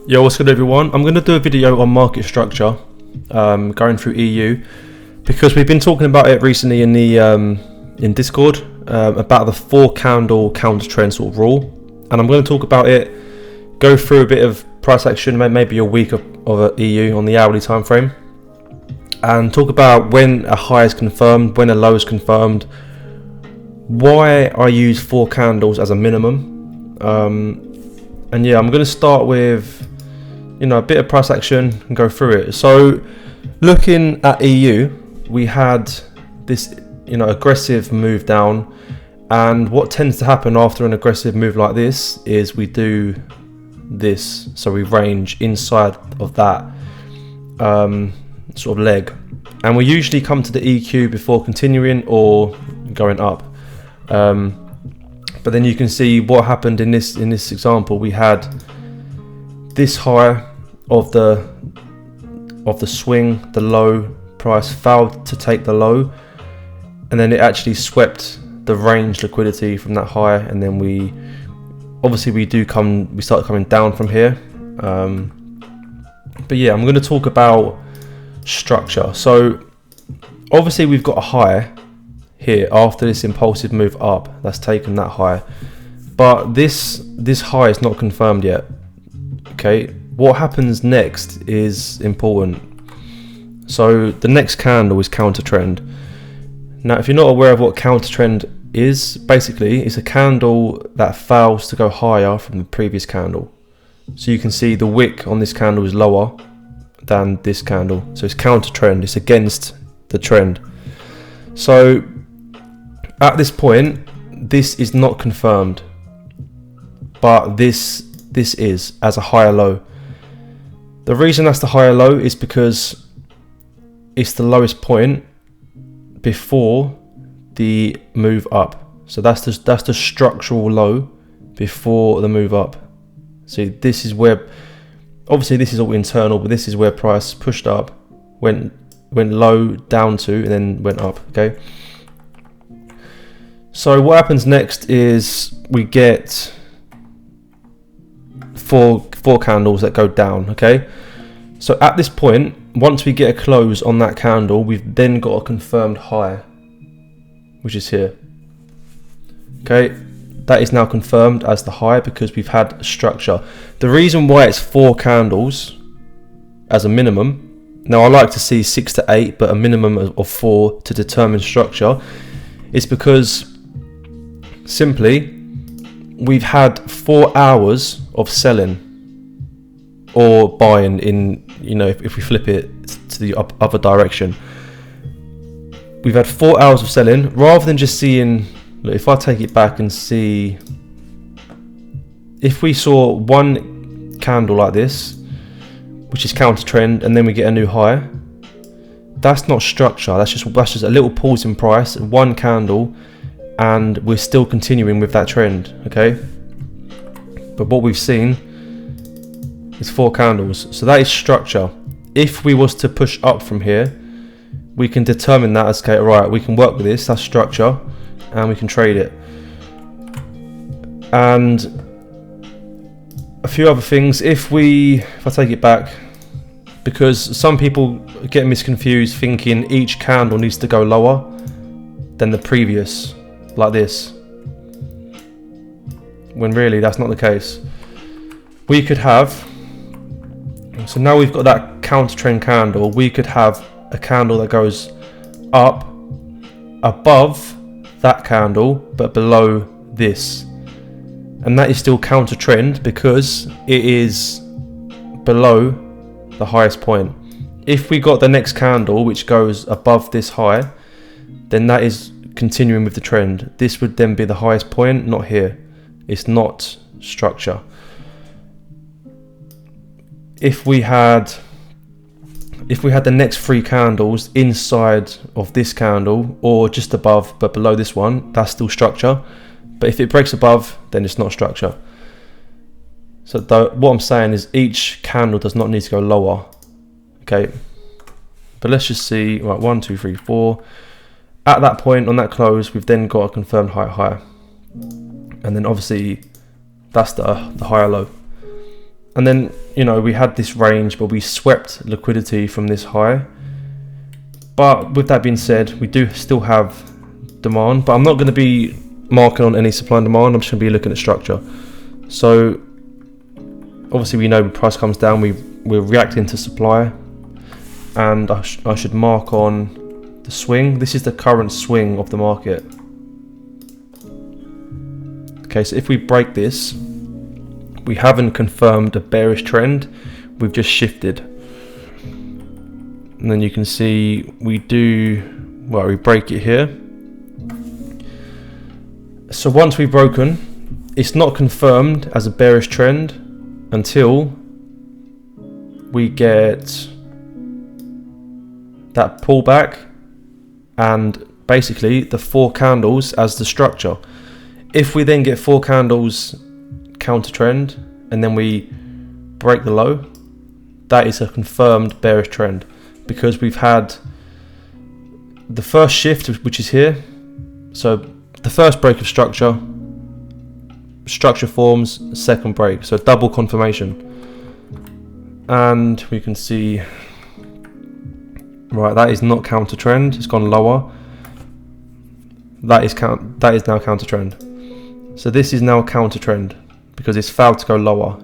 Yo, what's good everyone? I'm going to do a video on market structure, going through EU, because we've been talking about it recently in the in Discord, about the 4-candle counter trend sort of rule, and I'm going to talk about it, go through a bit of price action, maybe a week of EU on the hourly time frame, and talk about when a high is confirmed, when a low is confirmed, why I use 4 candles as a minimum, and yeah, I'm going to start with a bit of price action and go through it. So looking at EU, we had this aggressive move down, and what tends to happen after an aggressive move like this is we do this, so we range inside of that sort of leg, and we usually come to the EQ before continuing or going up, but then you can see what happened in this example. We had this high of the swing, the low price failed to take the low, and then it actually swept the range liquidity from that high, and then we start coming down from here. But yeah, I'm going to talk about structure. So obviously we've got a high here after this impulsive move up that's taken that high, but this high is not confirmed yet. Okay, what happens next is important. So the next candle is counter trend. Now, if you're not aware of what counter trend is, basically it's a candle that fails to go higher from the previous candle. So you can see the wick on this candle is lower than this candle, so it's counter trend, it's against the trend. So at this point, this is not confirmed, but this is as a higher low. The reason that's the higher low is because it's the lowest point before the move up. So that's the structural low before the move up. See, this is where, obviously this is all internal, but this is where price pushed up, went low down to, and then went up. Okay, so what happens next is we get four candles that go down. Okay, so at this point, once we get a close on that candle, we've then got a confirmed high, which is here. Okay, that is now confirmed as the high because we've had structure. The reason why it's 4 candles as a minimum, now I like to see 6 to 8, but a minimum of 4 to determine structure, is because simply we've had 4 hours of selling or buying in, if we flip it to the other direction. We've had 4 hours of selling, rather than just seeing, look, if I take it back and see, if we saw one candle like this, which is counter trend, and then we get a new high, that's not structure, that's just a little pause in price, one candle, and we're still continuing with that trend. Okay, but what we've seen is 4 candles, so that is structure. If we was to push up from here, we can determine that as, okay, right, we can work with this, that's structure, and we can trade it. And a few other things, if I take it back, because some people get misconfused thinking each candle needs to go lower than the previous, like this, when really that's not the case. We could have, so now we've got that counter trend candle, we could have a candle that goes up above that candle but below this, and that is still counter trend because it is below the highest point. If we got the next candle which goes above this high, then that is continuing with the trend. This would then be the highest point, not here. It's not structure. If we had the next 3 candles inside of this candle or just above but below this one, that's still structure. But if it breaks above, then it's not structure. So what I'm saying is each candle does not need to go lower. Okay, but let's just see, right, 1 2 3 4. At that point on that close, we've then got a confirmed higher, and then obviously that's the higher low. And then, you know, we had this range, but we swept liquidity from this high. But with that being said, we do still have demand, but I'm not going to be marking on any supply and demand. I'm just going to be looking at structure. So obviously we know the price comes down, we're reacting to supply, and I should mark on the swing. This is the current swing of the market. Okay, so if we break this, we haven't confirmed a bearish trend, we've just shifted. And then you can see we break it here. So once we've broken, it's not confirmed as a bearish trend until we get that pullback and basically the 4 candles as the structure. If we then get 4 candles counter trend and then we break the low, that is a confirmed bearish trend, because we've had the first shift, which is here. So the first break of structure forms, second break, so double confirmation. And we can see, right, that is not counter trend, it's gone lower. That is now counter trend. So this is now counter trend because it's failed to go lower.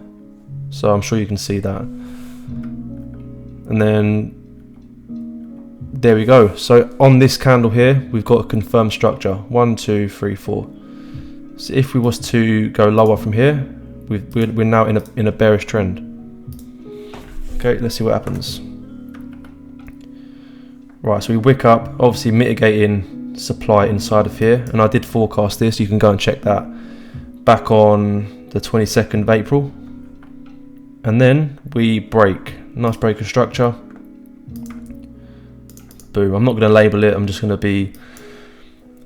So I'm sure you can see that. And then there we go. So on this candle here, we've got a confirmed structure. 1, 2, 3, 4. So if we was to go lower from here, we're now in a bearish trend. Okay, let's see what happens. Right, so we wick up, obviously mitigating supply inside of here, and I did forecast this. You can go and check that back on the 22nd of April. And then we break. Nice break of structure. Boom. I'm not going to label it, I'm just going to be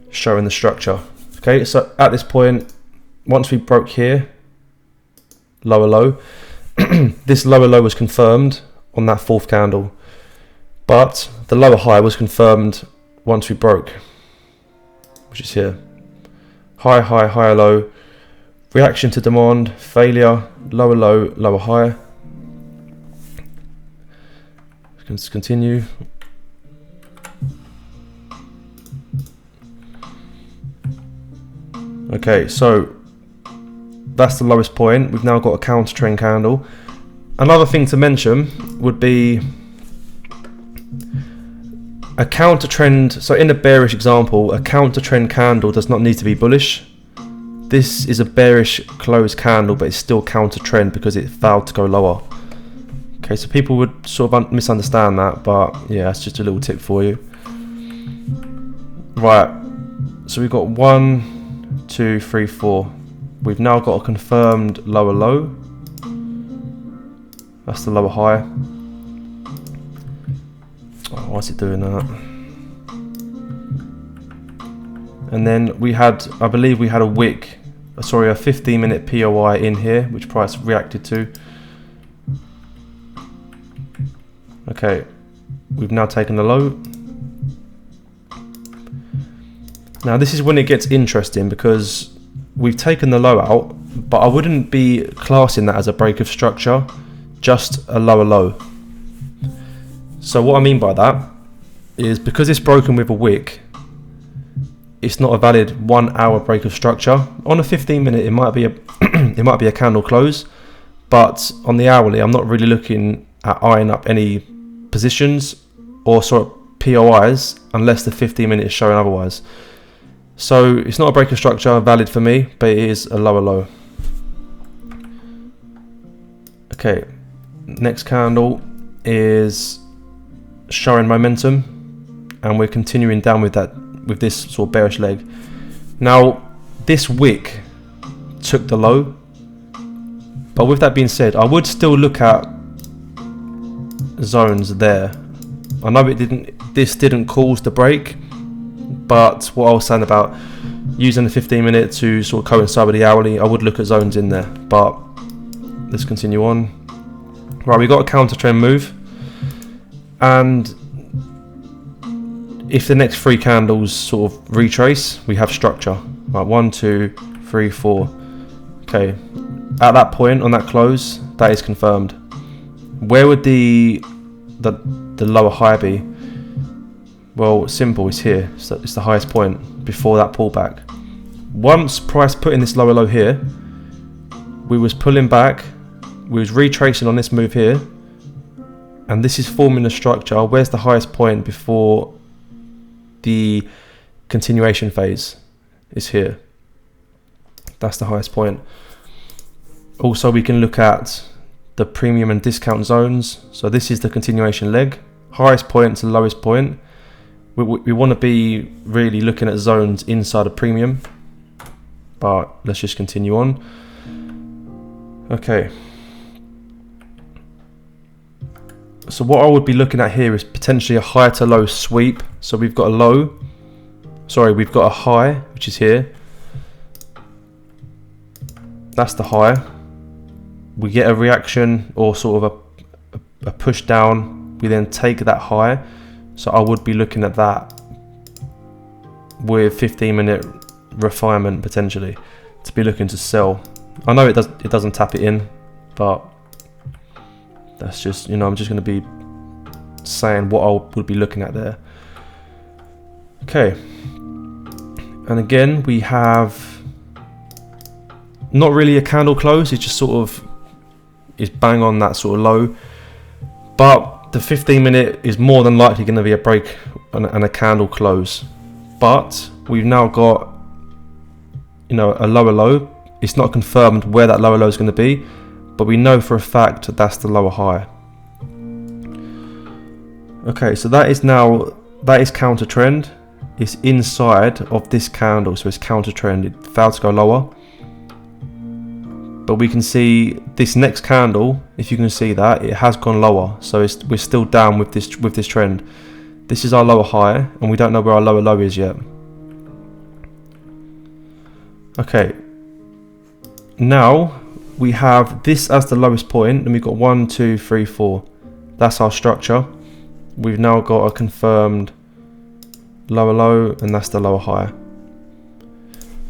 showing the structure. Okay, so at this point, once we broke here, lower low, this lower low was confirmed on that 4th candle, but the lower high was confirmed once we broke, which is here. High, high, higher low, reaction to demand, failure, lower low, lower high. Let's continue. Okay, so that's the lowest point. We've now got a counter trend candle. Another thing to mention would be a counter trend. So in the bearish example, a counter trend candle does not need to be bullish. This is a bearish closed candle, but it's still counter trend because it failed to go lower. Okay, so people would sort of misunderstand that, but yeah, it's just a little tip for you. Right, so we've got 1, 2, 3, 4. We've now got a confirmed lower low. That's the lower high. Oh, why is it doing that? And then we had, I believe we had a wick, sorry, a 15-minute POI in here, which price reacted to. Okay, we've now taken the low. Now this is when it gets interesting, because we've taken the low out, but I wouldn't be classing that as a break of structure, just a lower low. So what I mean by that is, because it's broken with a wick, it's not a valid 1 hour break of structure. On a 15-minute, it might be a it might be a candle close, but on the hourly, I'm not really looking at eyeing up any positions or sort of POIs unless the 15-minute is showing otherwise. So it's not a break of structure valid for me, but it is a lower low. Okay, next candle is showing momentum, and we're continuing down with that, with this sort of bearish leg. Now this wick took the low, but with that being said, I would still look at zones there. I know this didn't cause the break, but what I was saying about using the 15-minute to sort of coincide with the hourly, I would look at zones in there. But let's continue on. Right, we got a counter trend move, and if the next 3 candles sort of retrace, we have structure. Right, 1, 2, 3, 4. Okay, at that point on that close, that is confirmed. Where would the lower high be? Well, simple, it's here. So it's the highest point before that pullback. Once price put in this lower low here, we was pulling back, we was retracing on this move here, and this is forming a structure. Where's the highest point before the continuation phase? Is here. That's the highest point. Also, we can look at the premium and discount zones. So this is the continuation leg, highest point to lowest point. We want to be really looking at zones inside of premium, but let's just continue on. Okay. So what I would be looking at here is potentially a high to low sweep. So we've got a low, we've got a high, which is here. That's the high. We get a reaction or sort of a push down. We then take that high. So I would be looking at that with 15-minute refinement potentially to be looking to sell. I know it doesn't tap it in, but that's just, I'm just going to be saying what I would be looking at there. Okay. And again, we have not really a candle close. It's just sort of is bang on that sort of low, but the 15-minute is more than likely going to be a break and a candle close. But we've now got, a lower low. It's not confirmed where that lower low is going to be, but we know for a fact that that's the lower high. Okay, so that is counter trend. It's inside of this candle, so it's counter trend. It failed to go lower. But we can see this next candle, if you can see that, it has gone lower. So we're still down with this trend. This is our lower high, and we don't know where our lower low is yet. Okay. Now we have this as the lowest point, and we've got 1, 2, 3, 4. That's our structure. We've now got a confirmed lower low, and that's the lower high.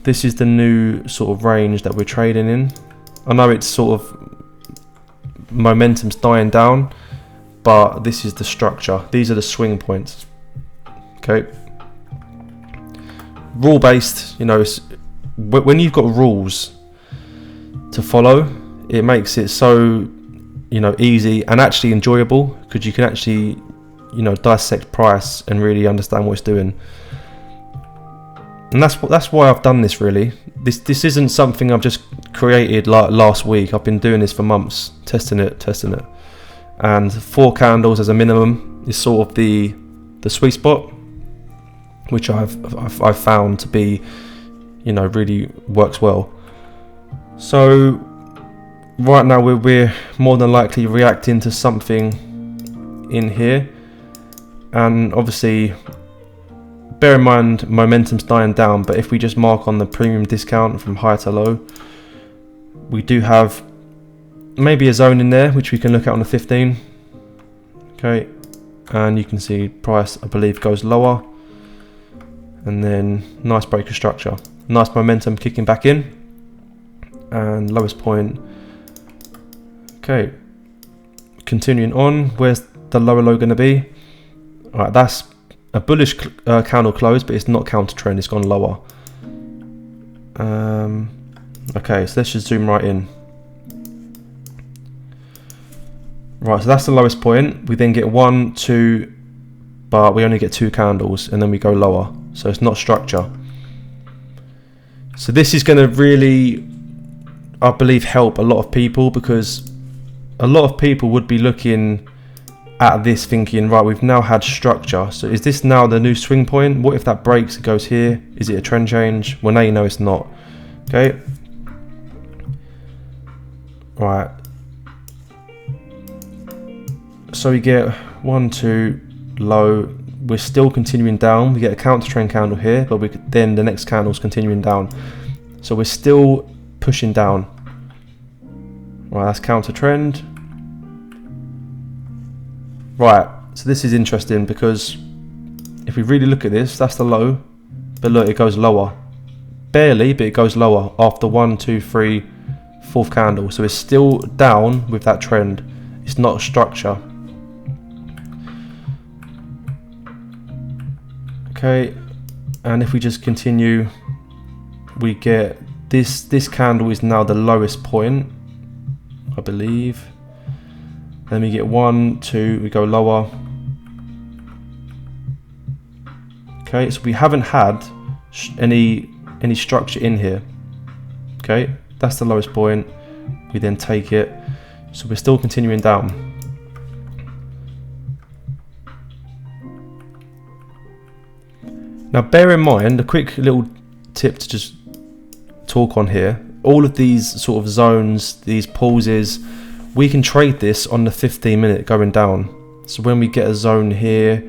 This is the new sort of range that we're trading in. I know it's sort of momentum's dying down, but this is the structure. These are the swing points. Okay. Rule based, when you've got rules to follow, it makes it so, easy and actually enjoyable, because you can actually, dissect price and really understand what it's doing. And that's why I've done this really. This isn't something I've just created like last week. I've been doing this for months, testing it. And 4 candles as a minimum is sort of the sweet spot, which I've found to be, really works well. So right now we're more than likely reacting to something in here, and obviously, bear in mind, momentum's dying down, but if we just mark on the premium discount from high to low, we do have maybe a zone in there, which we can look at on the 15. Okay, and you can see price, I believe, goes lower, and then nice breaker structure, nice momentum kicking back in, and lowest point. Okay, continuing on, where's the lower low going to be? All right, that's a bullish candle close, but it's not counter trend, it's gone lower. Okay, so let's just zoom right in. Right, so that's the lowest point. We then get 1, 2, but we only get 2 candles, and then we go lower. So it's not structure. So this is going to really, I believe, help a lot of people, because a lot of people would be looking at this thinking, right, we've now had structure, so is this now the new swing point? What if that breaks, it goes here? Is it a trend change? Well, now you know it's not. Okay, right, so we get 1, 2 low, we're still continuing down, we get a counter trend candle here, but then the next candle's continuing down, so we're still pushing down. Right, that's counter trend. Right, so this is interesting, because if we really look at this, that's the low, but look, it goes lower. Barely, but it goes lower after 1, 2, 3, fourth candle, so it's still down with that trend. It's not a structure. Okay, and if we just continue, we get this candle is now the lowest point, I believe. Then we get 1, 2, we go lower. Okay, so we haven't had any structure in here. Okay, that's the lowest point. We then take it, so we're still continuing down. Now bear in mind, a quick little tip to just talk on here, all of these sort of zones, these pauses, we can trade this on the 15-minute going down. So when we get a zone here,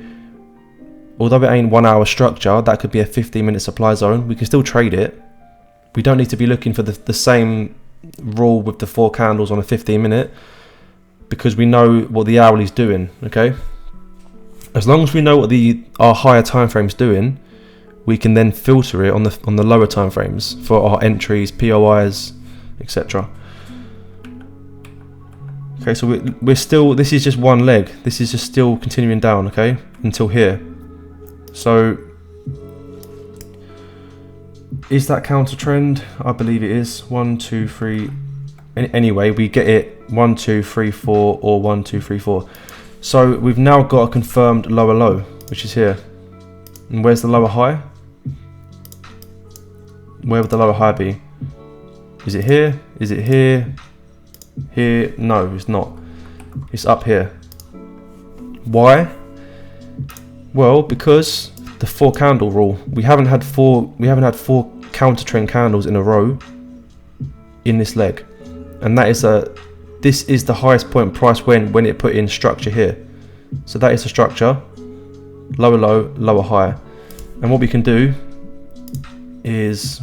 although it ain't 1 hour structure, that could be a 15-minute supply zone, we can still trade it. We don't need to be looking for the same rule with the 4 candles on a 15-minute, because we know what the hourly is doing. Okay, as long as we know what our higher time frames doing, we can then filter it on the lower time frames for our entries, POIs, etc. Okay, so we're still, this is just one leg. This is just still continuing down, okay, until here. So is that counter trend? I believe it is. 1, 2, 3. Anyway, we get it 1, 2, 3, 4, or 1, 2, 3, 4. So we've now got a confirmed lower low, which is here. And where's the lower high? Where would the lower high be? Is it here? Is it here? Here? No, it's not. It's up here. Why? Well, because the 4 candle rule. We haven't had four counter trend candles in a row in this leg, and that is this is the highest point price when it put in structure here. So that is a structure. Lower low, lower high, and what we can do is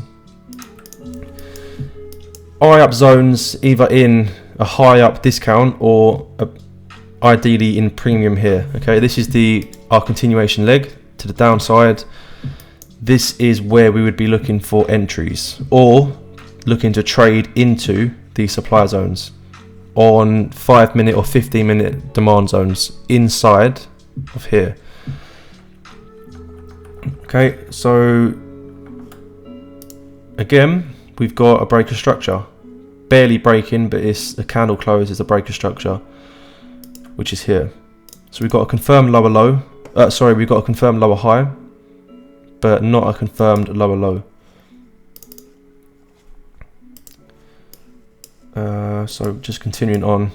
eye up zones either in a high up discount or ideally in premium here. Okay, this is our continuation leg to the downside. This is where we would be looking for entries or looking to trade into these supply zones on 5-minute or 15-minute demand zones inside of here. Okay, so again, we've got a breaker structure, barely breaking, but it's a candle close is a breaker structure, which is here. So we've got a confirmed lower low. We've got a confirmed lower high, but not a confirmed lower low. So just continuing on.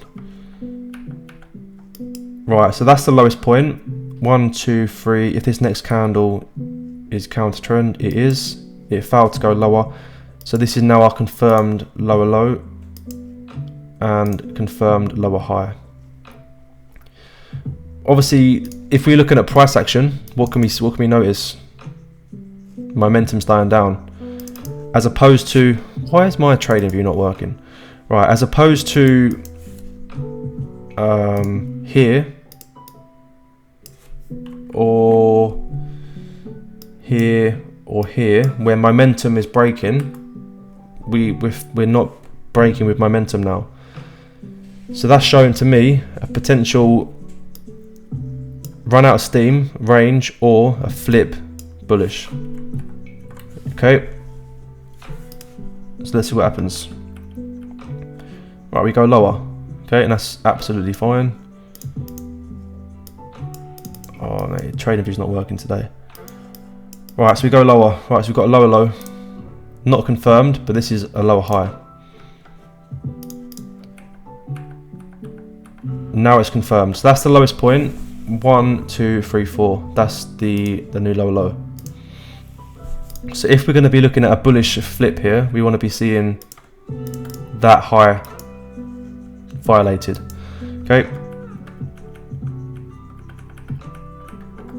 Right, so that's the lowest point. 1, 2, 3. If this next candle is counter trend, it is. It failed to go lower. So this is now our confirmed lower low and confirmed lower high. Obviously, if we're looking at price action, what can we notice? Momentum's dying down. As opposed to, why is my trading view not working? Right, as opposed to here or here or here, where momentum is breaking, we're not breaking with momentum now. So that's showing to me a potential run out of steam range or a flip bullish. Okay, so let's see what happens. Right, we go lower. Okay, and that's absolutely fine. Oh no, trading view's not working today. Right, so we go lower. Right, so we've got a lower low. Not confirmed, but this is a lower high. Now it's confirmed. So that's the lowest point. 1, 2, 3, 4. That's the new lower low. So if we're going to be looking at a bullish flip here, we want to be seeing that high violated. Okay,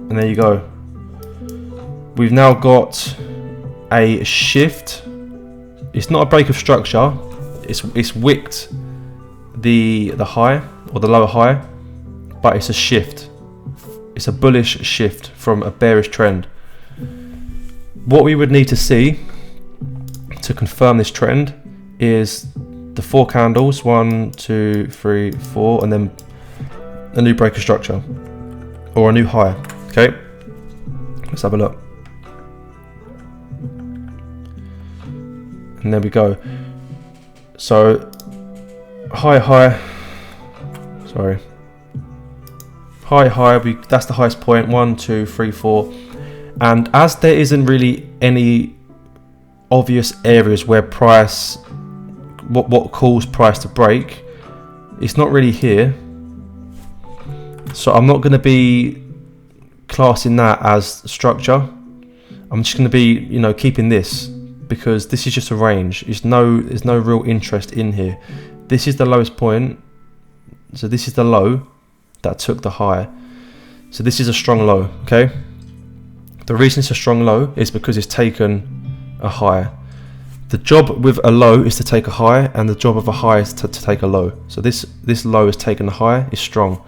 and there you go. We've now got a shift. It's not a break of structure. It's wicked the high or the lower high, but it's a shift. It's a bullish shift from a bearish trend. What we would need to see to confirm this trend is the 4 candles, 1, 2, 3, 4, and then a new break of structure or a new high. Okay, let's have a look. And there we go. So high, sorry, high, that's the highest point, 1, 2, 3, 4. And as there isn't really any obvious areas where price, what caused price to break, it's not really here. So I'm not going to be classing that as structure. I'm just going to be, you know, keeping this, because this is just a range. There's no real interest in here. This is the lowest point. So this is the low that took the high. So this is a strong low, okay? The reason it's a strong low is because it's taken a high. The job with a low is to take a high, and the job of a high is to take a low. So this low has taken a high, is strong.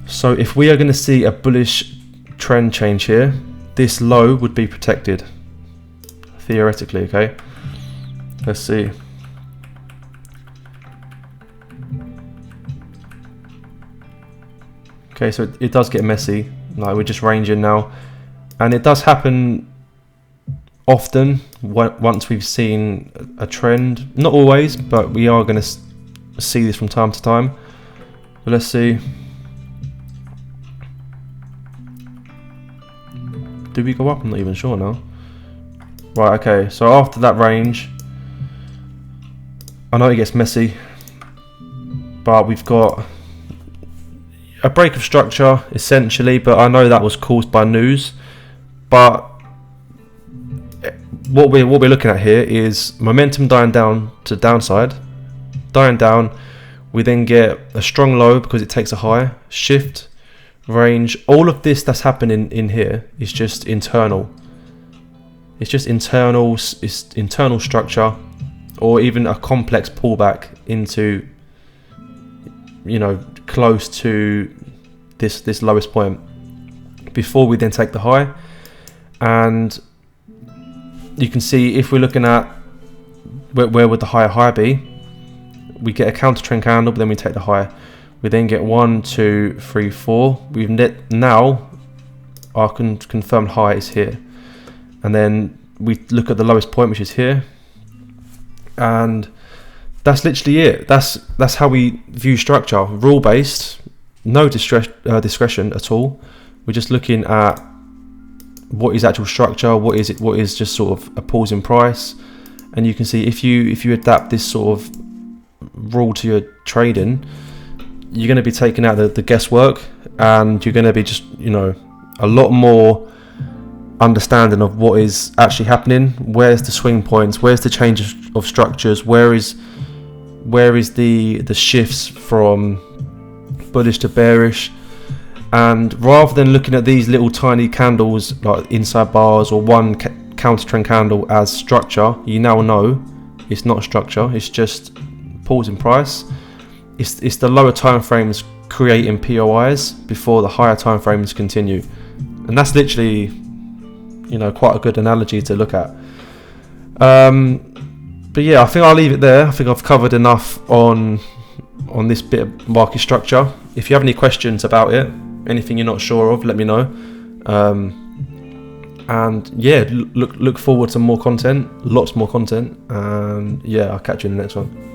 So if we are going to see a bullish trend change here, this low would be protected, theoretically, okay? Let's see. Okay, so it does get messy, like we're just ranging now. And it does happen often once we've seen a trend. Not always, but we are going to see this from time to time. But let's see. Did we go up? I'm not even sure now. Right, okay, so after that range, I know it gets messy, but we've got a break of structure essentially, but I know that was caused by news. But what we're looking at here is momentum dying down to downside, dying down. We then get a strong low because it takes a high, shift, range. All of this that's happening in here is just internal. It's just internal. It's internal structure, or even a complex pullback into, you know, close to this lowest point before we then take the high. And you can see, if we're looking at where would the high be, we get a counter trend candle, but then we take the high. We then get 1, 2, 3, 4. We've now our confirmed high is here, and then we look at the lowest point, which is here, and that's literally it. That's how we view structure, rule based, no discretion at all. We're just looking at what is actual structure, what is just sort of a pause in price. And you can see, if you adapt this sort of rule to your trading, you're going to be taking out the guesswork, and you're going to be just, you know, a lot more understanding of what is actually happening. Where's the swing points? Where's the change of structures? Where is the shifts from bullish to bearish? And rather than looking at these little tiny candles like inside bars or one counter trend candle as structure, you now know it's not structure. It's just pause in price. It's the lower time frames creating POIs before the higher time frames continue, and that's literally, you know, quite a good analogy to look at. But yeah, I think I'll leave it there. I think I've covered enough on this bit of market structure. If you have any questions about it, anything you're not sure of, let me know. And yeah, look forward to more content, lots more content. And yeah, I'll catch you in the next one.